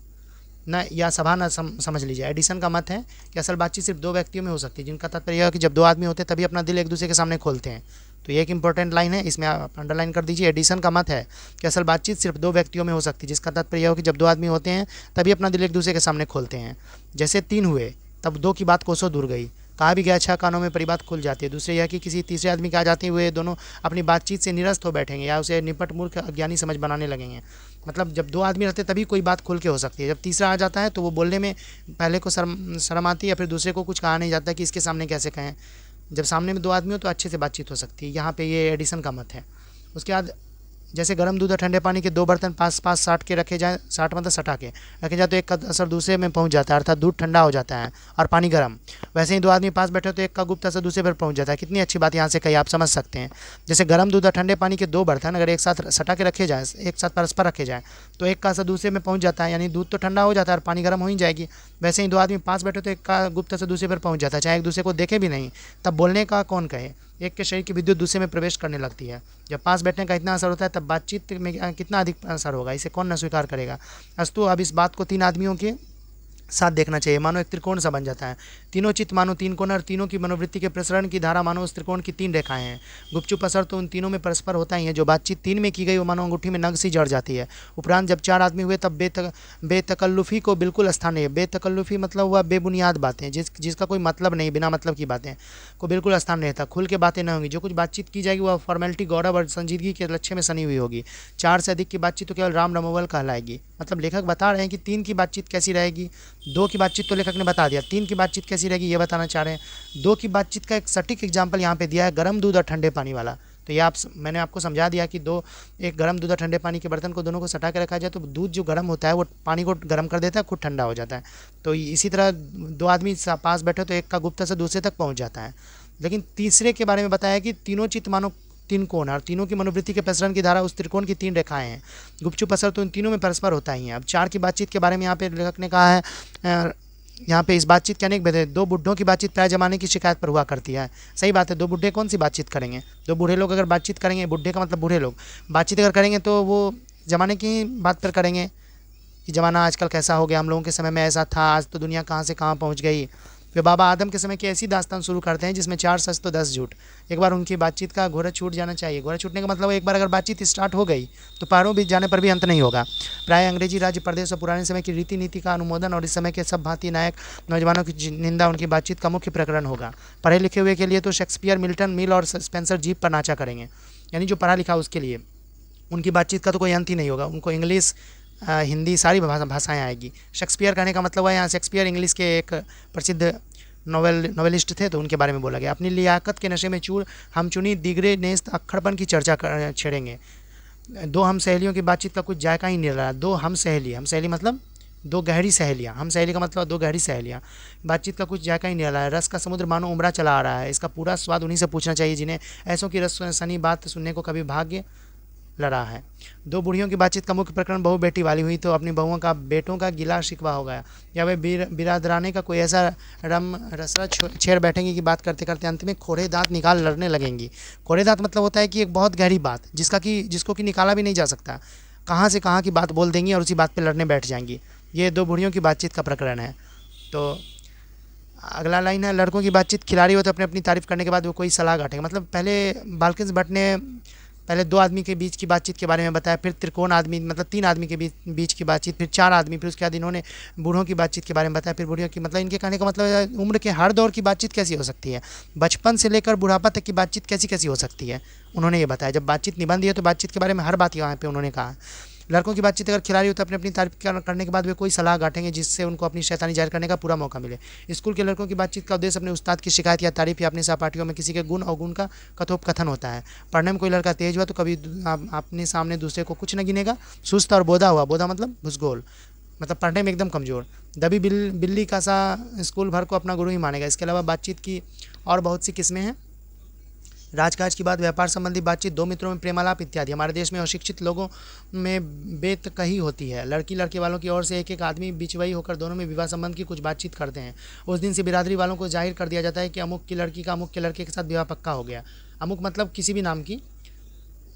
न या सभा न समझ लीजिए। एडिशन का मत है कि असल बातचीत सिर्फ 2 व्यक्तियों में हो सकती है, जिनका तात्पर्य है कि जब 2 आदमी होते हैं तभी अपना दिल एक दूसरे के सामने खोलते हैं। तो ये एक इंपॉर्टेंट लाइन है, इसमें आप अंडरलाइन कर दीजिए। एडिशन का मत है कि असल बातचीत सिर्फ 2 व्यक्तियों में हो सकती है, जिसका तात्पर्य हो कि जब 2 आदमी होते हैं तभी अपना दिल एक दूसरे के सामने खोलते हैं। जैसे 3 हुए तब 2 की बात कोसों दूर गई। कहा भी गया 6 कानों में परी बात खुल जाती है। दूसरे यह कि किसी तीसरे आदमी के आ जाते हुए दोनों अपनी बातचीत से निरस्त हो बैठेंगे या उसे निपट मूर्ख अज्ञानी समझ बनाने लगेंगे। मतलब जब 2 आदमी रहते तभी कोई बात खुल के हो सकती है। जब तीसरा आ जाता है तो वो बोलने में पहले को शर्म आती है या फिर दूसरे को कुछ कहा नहीं जाता कि इसके सामने कैसे कहें। जब सामने में 2 आदमी हो तो अच्छे से बातचीत हो सकती है। यहाँ पे ये एडिशन का मत है। उसके बाद जैसे गर्म दूध और ठंडे पानी के 2 बर्तन पास पास साट के रखे जाएँ, साट मतलब सटा के रखे जाए तो एक का असर दूसरे में पहुंच जाता है, अर्थात दूध ठंडा हो जाता है और पानी गर्म। वैसे ही 2 आदमी पास बैठे तो एक का गुप्त असर दूसरे पर पहुंच जाता है। कितनी अच्छी बात यहाँ से कही, आप समझ सकते हैं। जैसे गर्म दूध और ठंडे पानी के 2 बर्तन अगर एक साथ सटा के रखे जाए, एक साथ परस्पर रखे जाए, तो एक का असर दूसरे में पहुँच जाता है, यानी दूध तो ठंडा हो जाता है और पानी गर्म हो ही जाएगी। वैसे ही 2 आदमी पास बैठे तो एक का गुप्त असर दूसरे पर पहुँच जाता है, चाहे एक दूसरे को देखे भी नहीं, तब बोलने का कौन कहे। एक के शरीर की विद्युत दूसरे में प्रवेश करने लगती है। जब पास बैठने का इतना असर होता है तब बातचीत में कितना अधिक असर होगा, इसे कौन न स्वीकार करेगा। अस्तु अब इस बात को 3 आदमियों के साथ देखना चाहिए, मानो एक त्रिकोण सा बन जाता है। तीनों चित्त मानो 3 कोण और तीनों की मनोवृत्ति के प्रसरण की धारा मानो उस त्रिकोण की 3 रेखाएं हैं। गुपचुप असर तो उन तीनों में परस्पर होता ही है। जो बातचीत 3 में की गई वो मानो अंगूठी में नग सी जड़ जाती है। उपरांत जब 4 आदमी हुए तब बेतकल्लुफ़ी को बिल्कुल स्थान नहीं है। बेतकल्लुफ़ी मतलब हुआ बेबुनियाद बातें, जिसका कोई मतलब नहीं, बिना मतलब की बातें को बिल्कुल स्थान नहीं रहता। खुल के बातें न होंगी, जो कुछ बातचीत की जाएगी वह फॉर्मेलिटी, गौरव और संजीदगी के लक्ष्य में सनी हुई होगी। 4 से अधिक की बातचीत तो केवल राम रमोवल कहलाएगी। मतलब लेखक बता रहे हैं कि 3 की बातचीत कैसी रहेगी। 2 की बातचीत तो लेखक ने बता दिया, 3 की बातचीत कैसी रहेगी ये बताना चाह रहे हैं। 2 की बातचीत का एक सटीक एग्जाम्पल यहाँ पे दिया है, गर्म दूध और ठंडे पानी वाला। तो ये मैंने आपको समझा दिया कि एक गर्म दूध और ठंडे पानी के बर्तन को दोनों को सटा के रखा जाए तो दूध जो गर्म होता है वो पानी को गर्म कर देता है, खुद ठंडा हो जाता है। तो इसी तरह 2 आदमी पास बैठे तो एक का गुप्त से दूसरे तक पहुँच जाता है। लेकिन तीसरे के बारे में बताया कि तीनों चित्त मानो 3 कोण और तीनों की मनोवृत्ति के प्रसरण की धारा उस त्रिकोण की 3 रेखाएं हैं। गुपचुप असर तो इन तीनों में परस्पर होता ही है। अब 4 की बातचीत के बारे में यहाँ पे लेखक ने कहा है, यहाँ पे इस बातचीत के अनेक भेद हैं। 2 बुढ़ों की बातचीत प्राय जमाने की शिकायत पर हुआ करती है। सही बात है, 2 बुढ़े कौन सी बातचीत करेंगे। 2 बूढ़े लोग अगर बातचीत करेंगे, बुढ़े का मतलब बूढ़े लोग बातचीत अगर करेंगे तो वो ज़माने की बात पर करेंगे कि ज़माना आजकल कैसा हो गया, हम लोगों के समय में ऐसा था, आज तो दुनिया कहाँ से कहाँ पहुँच गई। वे बाबा आदम के समय की ऐसी दास्तान शुरू करते हैं जिसमें 4 सच तो 10 झूठ। एक बार उनकी बातचीत का घोड़ा छूट जाना चाहिए। घोड़ा छूटने का मतलब एक बार अगर बातचीत स्टार्ट हो गई तो पहाड़ों बीच जाने पर भी अंत नहीं होगा। प्राय अंग्रेजी राज्य प्रदेश और पुराने समय की रीति नीति का अनुमोदन और इस समय के सब भांति नायक नौजवानों की निंदा उनकी बातचीत का मुख्य प्रकरण होगा। पढ़े लिखे हुए के लिए तो शेक्सपियर, मिल्टन, मिल और स्पेंसर जीप पर नाचा करेंगे। यानी जो पढ़ा लिखा उसके लिए उनकी बातचीत का तो कोई अंत ही नहीं होगा। उनको इंग्लिश, हिंदी सारी भाषाएं आएगी। शेक्सपियर कहने का मतलब है यहाँ शेक्सपियर इंग्लिश के एक प्रसिद्ध नॉवेलिस्ट थे, तो उनके बारे में बोला गया। अपनी लियाकत के नशे में चूर हम चुनी दिगरे नेस्त अक्खड़पन की चर्चा छेड़ेंगे। दो हम सहेलियों की बातचीत का कुछ जायका ही नहीं रहा। दो हम सहेली मतलब दो गहरी सहेलियाँ। हम सहेली का मतलब दो गहरी सहेलियाँ। बातचीत का कुछ जायका ही नहीं रहा है। रस का समुद्र मानो उमड़ा चला आ रहा है। इसका पूरा स्वाद उन्हीं से पूछना चाहिए जिन्हें ऐसों की रस सनी बात सुनने को कभी भाग्य लड़ा है। दो बुढ़ियों की बातचीत का मुख्य प्रकरण बहू बेटी वाली हुई तो अपनी बहुओं का बेटों का गिला शिकवा हो गया, या वे बिरादराने का कोई ऐसा रसरा छेड़ बैठेंगी कि बात करते करते अंत में खोड़े दांत निकाल लड़ने लगेंगी। खोड़े दांत मतलब होता है कि एक बहुत गहरी बात जिसको कि निकाला भी नहीं जा सकता, कहाँ से कहाँ की बात बोल देंगी और उसी बात पर लड़ने बैठ जाएंगी। ये दो बुढ़ियों की बातचीत का प्रकरण है। तो अगला लाइन है, लड़कों की बातचीत खिलाड़ी हो तो अपनी अपनी तारीफ करने के बाद वो कोई सलाह घाटेगा। मतलब पहले बाल्किंस भट्ट ने पहले दो आदमी के बीच की बातचीत के बारे में बताया, फिर त्रिकोण आदमी मतलब तीन आदमी के बीच की बातचीत, फिर चार आदमी, फिर उसके बाद इन्होंने बूढ़ों की बातचीत के बारे में बताया, फिर बूढ़ियों की। मतलब इनके कहने का मतलब उम्र के हर दौर की बातचीत कैसी हो सकती है, बचपन से लेकर बुढ़ापा तक की बातचीत कैसी कैसी हो सकती है, उन्होंने ये बताया। जब बातचीत निबंध है तो बातचीत के बारे में हर बात यहाँ पे उन्होंने कहा। लड़कों की बातचीत अगर खिलाड़ी हो तो अपनी अपनी तारीफ करने के बाद वे कोई सलाह गांठेंगे जिससे उनको अपनी शैतानी जाहिर करने का पूरा मौका मिले। स्कूल के लड़कों की बातचीत का उद्देश्य अपने उस्ताद की शिकायत या तारीफ या अपने सहपाठियों में किसी के गुण अवगुण का कथोपकथन होता है। पढ़ने में कोई लड़का तेज हुआ तो कभी अपने सामने दूसरे को कुछ न गिनेगा। सुस्त और बोधा हुआ, बोधा मतलब भूसगोल, मतलब पढ़ने में एकदम कमज़ोर। दबी बिल्ली का सा स्कूल भर को अपना गुरु ही मानेगा। इसके अलावा बातचीत की और बहुत सी किस्में हैं। राजकाज की बात, व्यापार संबंधी बातचीत, दो मित्रों में प्रेमालाप इत्यादि। हमारे देश में अशिक्षित लोगों में बेतकही होती है। लड़की लड़के वालों की ओर से एक एक आदमी बिचवई होकर दोनों में विवाह संबंध की कुछ बातचीत करते हैं। उस दिन से बिरादरी वालों को जाहिर कर दिया जाता है कि अमुक की लड़की का अमुक के लड़के के साथ विवाह पक्का हो गया। अमुक मतलब किसी भी नाम की,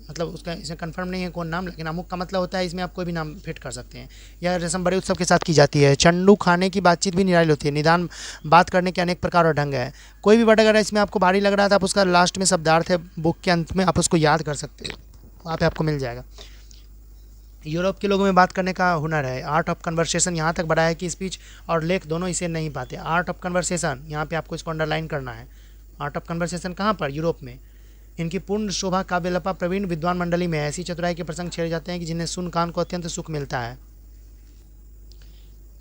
मतलब उसका इसमें कंफर्म नहीं है कौन नाम, लेकिन अमुक का मतलब होता है इसमें आप कोई भी नाम फिट कर सकते हैं। यह रस्म बड़े उत्सव के साथ की जाती है। चंडू खाने की बातचीत भी निराली होती है। निदान बात करने के अनेक प्रकार और ढंग है। कोई भी वर्ड अगर इसमें आपको भारी लग रहा था, आप उसका लास्ट में शब्दार्थ है बुक के अंत में, आप उसको याद कर सकते हो, वहाँ पे आपको मिल जाएगा। यूरोप के लोगों में बात करने का हुनर है। आर्ट ऑफ कन्वर्सेशन यहाँ तक बढ़ा है कि स्पीच और लेख दोनों इसे नहीं पाते। आर्ट ऑफ कन्वर्सेशन यहाँ पे आपको इसको अंडरलाइन करना है। आर्ट ऑफ कन्वर्सेशन कहाँ पर? यूरोप में। इनकी पूर्ण शोभा काव्यलपा प्रवीण विद्वान मंडली में ऐसी चतुराई के प्रसंग छेड़े जाते हैं कि जिन्हें सुन कान को अत्यंत सुख मिलता है।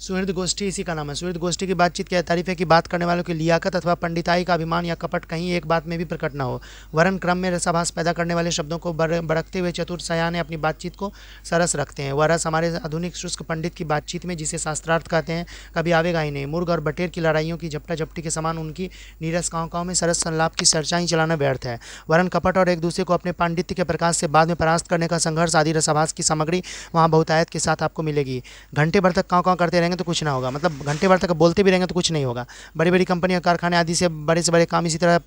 सुहृद गोष्ठी इसी का नाम है। सुहृद गोष्ठी की बातचीत की तारीफ है कि बात करने वालों की लियाकत अथवा पंडिताई का अभिमान या कपट कहीं एक बात में भी प्रकट न हो। वरन क्रम में रसाभास पैदा करने वाले शब्दों को बरकते हुए चतुर सयाने अपनी बातचीत को सरस रखते हैं। वह रस हमारे आधुनिक शुष्क पंडित की बातचीत में, जिसे शास्त्रार्थ कहते हैं, कभी आवेगा ही नहीं। मुर्ग और बटेर की लड़ाइयों की झपटा झपटी के समान उनकी नीरस काँव में सरस संलाप की चर्चाएं चलाना व्यर्थ है। वरन कपट और एक दूसरे को अपने पांडित्य के प्रकाश से बाद में परास्त करने का संघर्ष आदि रसाभास की सामग्री वहाँ बहुतायत के साथ आपको मिलेगी। घंटे भर तक काँव करते रहेंगे तो कुछ ना होगा, मतलब घंटे भर तक बोलते भी रहेंगे तो कुछ नहीं होगा। बड़ी बड़ी कंपनियां, कारखाने आदि से बड़े काम इसी तरह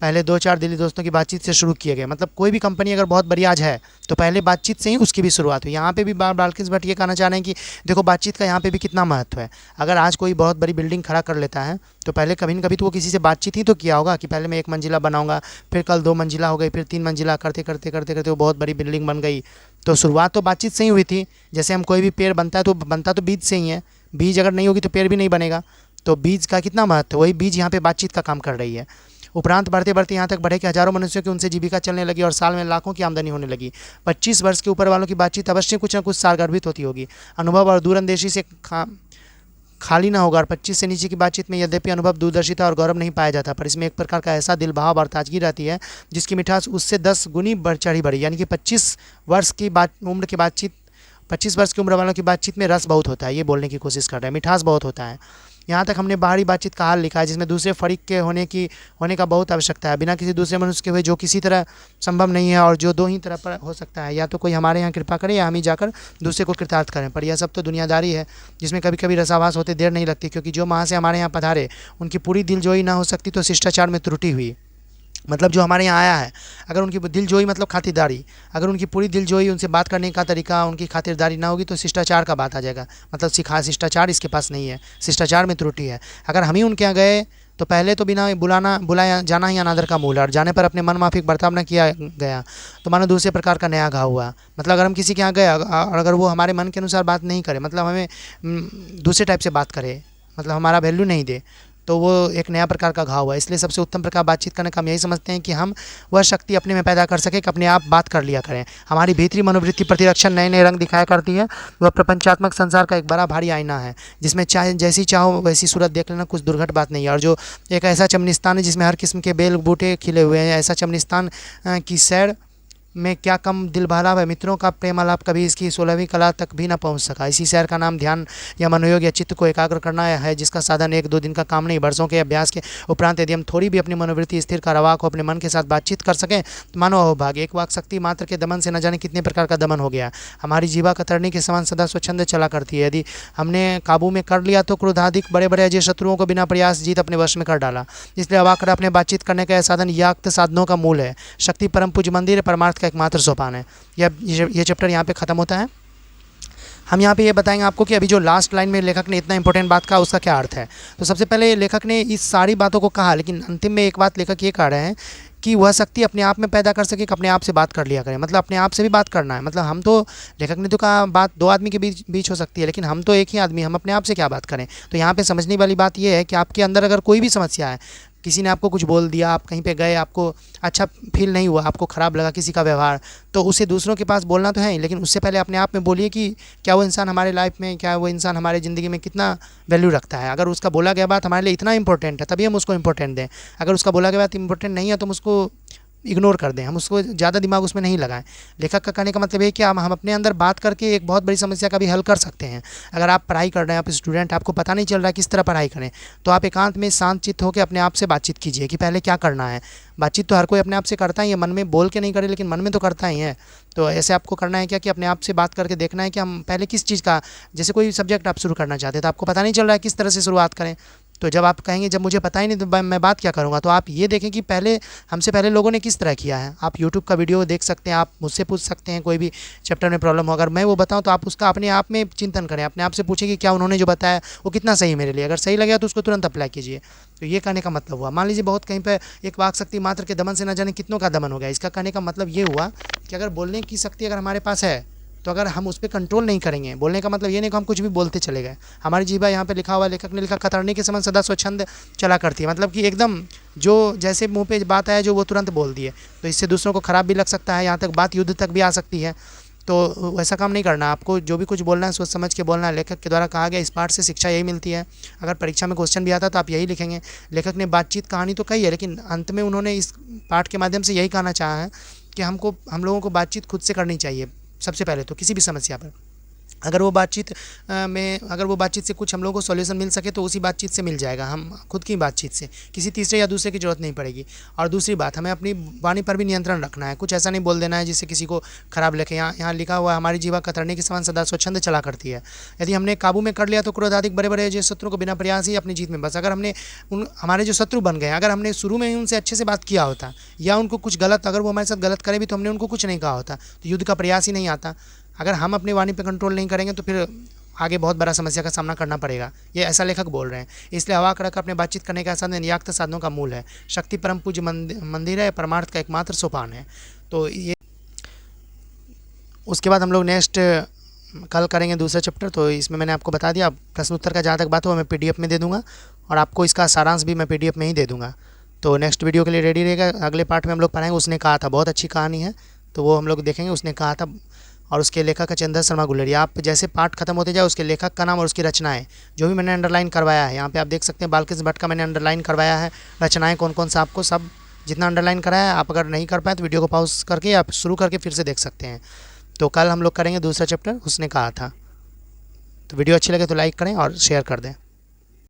पहले 2-4 दिल्ली दोस्तों की बातचीत से शुरू किए गए। मतलब कोई भी कंपनी अगर बहुत बड़ी आज है तो पहले बातचीत से ही उसकी भी शुरुआत हुई। यहाँ पे भी बाल्किंस भट्ट ये कहना चाह रहे हैं कि देखो बातचीत का यहाँ पे भी कितना महत्व है। अगर आज कोई बहुत बड़ी बिल्डिंग खड़ा कर लेता है तो पहले कभी न कभी तो वो किसी से बातचीत ही तो किया होगा कि पहले मैं 1 मंजिला बनाऊंगा, फिर कल 2 मंजिला हो गई, फिर 3 मंजिला, करते करते करते करते वो बहुत बड़ी बिल्डिंग बन गई। तो शुरुआत तो बातचीत से ही हुई थी। जैसे हम कोई भी पेड़ बनता तो बीज से ही है। बीज अगर नहीं होगी तो पेड़ भी नहीं बनेगा। तो बीज का कितना महत्व, वही बीज यहाँ पे बातचीत का काम कर रही है। उपरांत बढ़ते बढ़ते यहाँ तक बढ़े कि हजारों मनुष्यों की उनसे जीविका चलने लगी और साल में लाखों की आमदनी होने लगी। 25 वर्ष के ऊपर वालों की बातचीत अवश्य कुछ न कुछ सारगर्भित होती होगी। अनुभव और दूरंदेशी से खाली ना होगा। और 25 से नीचे की बातचीत में यद्यपि अनुभव, दूरदर्शिता और गौरव नहीं पाया जाता, पर इसमें एक प्रकार का ऐसा दिल भाव और ताजगी रहती है जिसकी मिठास उससे 10 गुनी चढ़ी बढ़ी। यानी कि 25 वर्ष की उम्र की बातचीत, 25 वर्ष की उम्र वालों की बातचीत में रस बहुत होता है, ये बोलने की कोशिश कर रहे हैं, मिठास बहुत होता है। यहाँ तक हमने बाहरी बातचीत का हाल लिखा है जिसमें दूसरे फरीक के होने का बहुत आवश्यकता है, बिना किसी दूसरे मनुष्य के हुए, जो किसी तरह संभव नहीं है और जो दो ही तरह पर हो सकता है। या तो कोई हमारे यहाँ कृपा करे या हम ही जाकर दूसरे को कृतार्थ करें। पर यह सब तो दुनियादारी है जिसमें कभी कभी रसाभास होते देर नहीं लगती, क्योंकि जो वहाँ से हमारे यहाँ पधारे उनकी पूरी दिलजोई ना हो सकती तो शिष्टाचार में त्रुटि हुई। मतलब जो हमारे यहाँ आया है, अगर उनकी दिलजोई मतलब खातिरदारी, अगर उनकी पूरी दिलजोई, उनसे बात करने का तरीका, उनकी खातिरदारी ना होगी तो शिष्टाचार का बात आ जाएगा। मतलब शिष्टाचार इसके पास नहीं है, शिष्टाचार में त्रुटि है। अगर हम ही उनके यहाँ गए तो पहले तो बिना बुलाया जाना ही अनादर का मूल है, और जाने पर अपने मन माफिक बर्ताव न किया गया तो मानो दूसरे प्रकार का नया घाव हुआ। मतलब अगर हम किसी के यहाँ गए और अगर वो हमारे मन के अनुसार बात नहीं करे, मतलब हमें दूसरे टाइप से बात करे, मतलब हमारा वैल्यू नहीं दे, तो वो एक नया प्रकार का घाव है। इसलिए सबसे उत्तम प्रकार बातचीत करने का हम यही समझते हैं कि हम वह शक्ति अपने में पैदा कर सकें कि अपने आप बात कर लिया करें। हमारी भीतरी मनोवृत्ति प्रतिरक्षण नए नए रंग दिखाया करती है। वह प्रपंचात्मक संसार का एक बड़ा भारी आईना है, जिसमें चाहे जैसी चाहो वैसी सूरत देख लेना, कुछ दुर्घट बात नहीं है। और जो एक ऐसा चमनिस्तान है जिसमें हर किस्म के बेल बूटे खिले हुए हैं, ऐसा चमनिस्तान की सैर में क्या कम दिल बहलाव है। मित्रों का प्रेम आलाप कभी इसकी 16वीं कला तक भी न पहुंच सका। इसी शहर का नाम ध्यान या मनोयोग या चित्त को एकाग्र करना है, जिसका साधन 1-2 दिन का काम नहीं, वर्षों के अभ्यास के उपरांत यदि हम थोड़ी भी अपनी मनोवृत्ति स्थिर कर रवा को अपने मन के साथ बातचीत कर सकें तो मानो अहोभाग्य। एक वाक शक्ति मात्र के दमन से न जाने कितने प्रकार का दमन हो गया। हमारी जीवा कतरनी के समान सदा स्वच्छंद चला करती है। यदि हमने काबू में कर लिया तो क्रोधाधिक बड़े बड़े अजय शत्रुओं को बिना प्रयास जीत अपने वश में कर डाला। इसलिए अवाकर अपने बातचीत करने का यह साधन याक्त साधनों का मूल है। शक्ति परम पूज्य मंदिर परमार्थ का एकमात्र सोपान है। ये चैप्टर यहाँ पे ख़त्म होता है। हम यहाँ पे ये बताएंगे आपको कि अभी जो लास्ट लाइन में लेखक ने इतना इंपॉर्टेंट बात कहा उसका क्या अर्थ है। तो सबसे पहले लेखक ने इस सारी बातों को कहा, लेकिन अंतिम में एक बात लेखक ये कह रहे हैं कि वह शक्ति अपने आप में पैदा कर सके कि अपने आप से बात कर लिया करें। मतलब अपने आप से भी बात करना है। मतलब हम तो, लेखक ने तो कहा बात 2 आदमी के बीच हो सकती है, लेकिन हम तो एक ही आदमी, हम अपने आप से क्या बात करें। तो यहाँ पे समझने वाली बात यह है कि आपके अंदर अगर कोई भी समस्या है, किसी ने आपको कुछ बोल दिया, आप कहीं पे गए, आपको अच्छा फील नहीं हुआ, आपको ख़राब लगा किसी का व्यवहार, तो उसे दूसरों के पास बोलना तो है ही, लेकिन उससे पहले अपने आप में बोलिए कि क्या वो इंसान हमारे लाइफ में, क्या वो इंसान हमारे ज़िंदगी में कितना वैल्यू रखता है। अगर उसका बोला गया बात हमारे लिए इतना इंपॉर्टेंट है तभी हम उसको इंपॉर्टेंट दें। अगर उसका बोला गया बात इंपॉर्टेंट नहीं है तो हम उसको इग्नोर कर दें, हम उसको ज़्यादा दिमाग उसमें नहीं लगाएं। लेखक का कहने का मतलब है कि हम अपने अंदर बात करके एक बहुत बड़ी समस्या का भी हल कर सकते हैं। अगर आप पढ़ाई कर रहे हैं, आप स्टूडेंट, आपको पता नहीं चल रहा है किस तरह पढ़ाई करें, तो आप एकांत में शांत चित्त होकर अपने आप से बातचीत कीजिए कि पहले क्या करना है। बातचीत तो हर कोई अपने आप से करता ही है, मन में बोल के नहीं करे लेकिन मन में तो करता ही है। तो ऐसे आपको करना है क्या कि अपने आप से बात करके देखना है कि हम पहले किस चीज़ का, जैसे कोई सब्जेक्ट आप शुरू करना चाहते हैं तो आपको पता नहीं चल रहा है किस तरह से शुरुआत करें, तो जब आप कहेंगे जब मुझे पता ही नहीं तो मैं बात क्या करूँगा, तो आप ये देखें कि पहले हमसे पहले लोगों ने किस तरह किया है। आप यूट्यूब का वीडियो देख सकते हैं, आप मुझसे पूछ सकते हैं, कोई भी चैप्टर में प्रॉब्लम हो अगर मैं वो बताऊँ तो आप उसका अपने आप में चिंतन करें, अपने आप से पूछें कि क्या उन्होंने जो बताया वो कितना सही मेरे लिए। अगर सही लगे तो उसको तुरंत अप्लाई कीजिए। तो ये कहने का मतलब हुआ। मान लीजिए बहुत कहीं पर एक वाक शक्ति मात्र के दमन से न जाने कितनों का दमन हो गया। इसका कहने का मतलब ये हुआ कि अगर बोलने की शक्ति अगर हमारे पास है तो अगर हम उस पर कंट्रोल नहीं करेंगे, बोलने का मतलब ये नहीं कि हम कुछ भी बोलते चले गए। हमारी जीवा यहाँ पे लिखा हुआ, लेखक ने लिखा, कतरनी के समान सदा स्वच्छंद चला करती है। मतलब कि एकदम जो जैसे मुंह पे बात आया जो वो तुरंत बोल दिए, तो इससे दूसरों को ख़राब भी लग सकता है, यहाँ तक बात युद्ध तक भी आ सकती है। तो वैसा काम नहीं करना। आपको जो भी कुछ बोलना है सोच समझ के बोलना है। लेखक के द्वारा कहा गया इस पाठ से शिक्षा यही मिलती है। अगर परीक्षा में क्वेश्चन भी आता तो आप यही लिखेंगे। लेखक ने बातचीत कहानी तो कही है, लेकिन अंत में उन्होंने इस पाठ के माध्यम से यही कहना चाहा है कि हम लोगों को बातचीत खुद से करनी चाहिए सबसे पहले तो, किसी भी समस्या पर। अगर वो बातचीत से कुछ हम लोगों को सॉल्यूशन मिल सके तो उसी बातचीत से मिल जाएगा, हम खुद की बातचीत से, किसी तीसरे या दूसरे की ज़रूरत नहीं पड़ेगी। और दूसरी बात, हमें अपनी वाणी पर भी नियंत्रण रखना है। कुछ ऐसा नहीं बोल देना है जिससे किसी को खराब लगे। यहाँ लिखा हुआ है हमारी जीवा कतरनी के समान सदा स्वच्छंद चला करती है। यदि हमने काबू में कर लिया तो क्रोधाधिक बड़े बड़े जो शत्रुओं को बिना प्रयास ही अपनी जीत में बस। अगर हमने हमारे जो शत्रु बन गए, अगर हमने शुरू में ही उनसे अच्छे से बात किया होता या उनको कुछ गलत, अगर वो हमारे साथ गलत करे भी तो हमने उनको कुछ नहीं कहा होता तो युद्ध का प्रयास ही नहीं आता। अगर हम अपनी वाणी पे कंट्रोल नहीं करेंगे तो फिर आगे बहुत बड़ा समस्या का सामना करना पड़ेगा। ये ऐसा लेखक बोल रहे हैं। इसलिए हवा कर अपने बातचीत करने का साधन याक्त साधनों का मूल है। शक्ति परम पूज्य मंदिर है, परमार्थ का एकमात्र सोपान है। तो ये उसके बाद हम लोग नेक्स्ट कल करेंगे दूसरा चैप्टर। तो इसमें मैंने आपको बता दिया, प्रश्न उत्तर का जहाँ तक बात हो मैं PDF में दे दूँगा और आपको इसका सारांश भी मैं PDF में ही दे दूँगा। तो नेक्स्ट वीडियो के लिए रेडी रहेगा। अगले पार्ट में हम लोग पढ़ाएंगे उसने कहा था, बहुत अच्छी कहानी है तो वो हम लोग देखेंगे उसने कहा था, और उसके लेखक का चंद्र शर्मा गुलेरिया। आप जैसे पाठ खत्म होते जाए उसके लेखक का नाम और उसकी रचनाएं जो भी मैंने अंडरलाइन करवाया है, यहाँ पे आप देख सकते हैं बालकृष्ण भट्ट का मैंने अंडरलाइन करवाया है। रचनाएं कौन कौन सा आपको सब जितना अंडरलाइन कराया है, आप अगर नहीं कर पाए तो वीडियो को पॉज करके आप शुरू करके फिर से देख सकते हैं। तो कल हम लोग करेंगे दूसरा चैप्टर उसने कहा था। तो वीडियो अच्छी लगे तो लाइक करें और शेयर कर दें।